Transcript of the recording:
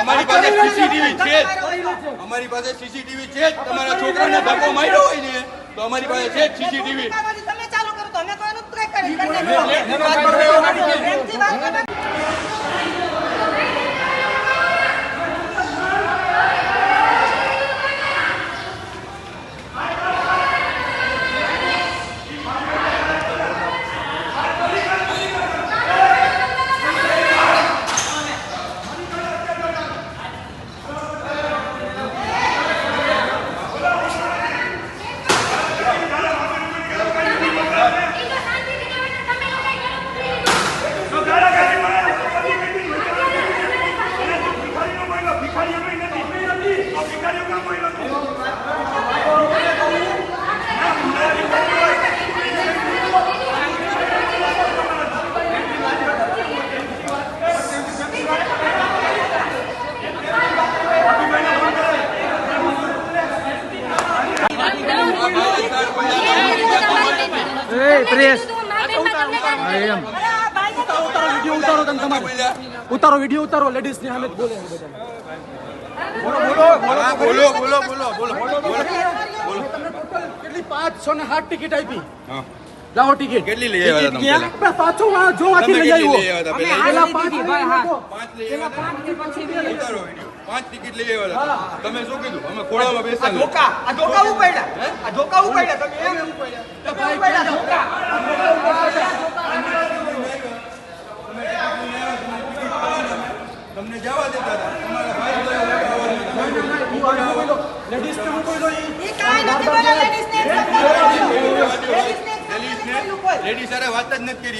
અમારી પાસે સીસીટીવી છે, અમારી પાસે સીસીટીવી છે. તમારા છોકરાને ધક્કો માર્યો હોય ને તો અમારી પાસે છે સીસીટીવી. તમે ચાલુ કરો તો અમે તો એનું ટ્રેક કરી. ઉતારો વિડિયો ઉતારો લેડીઝ ની સામે બોલે કેટલી 560 ટિકિટ આપી. લાવો ટિકિટ કેટલી લઈ આવ્યા તમે? પાછો જો આખી લઈ આવ્યો. પેલા 5 ટિકિટ લઈ આવ્યા. તમે શું કીધું? અમે ખોળામાં બેસા. આ ધોકા ઉપાડ્યા, આ ધોકા ઉપાડ્યા. તમે એમ ઉપાડ્યા ધોકા. તમને જવા દેતા હતા. લેડીઝ ને બોલો ઈ કાઈ નથી બોલ્યા લેડીઝ ને. લેડીઝ સાથે વાત જ નથી કરી.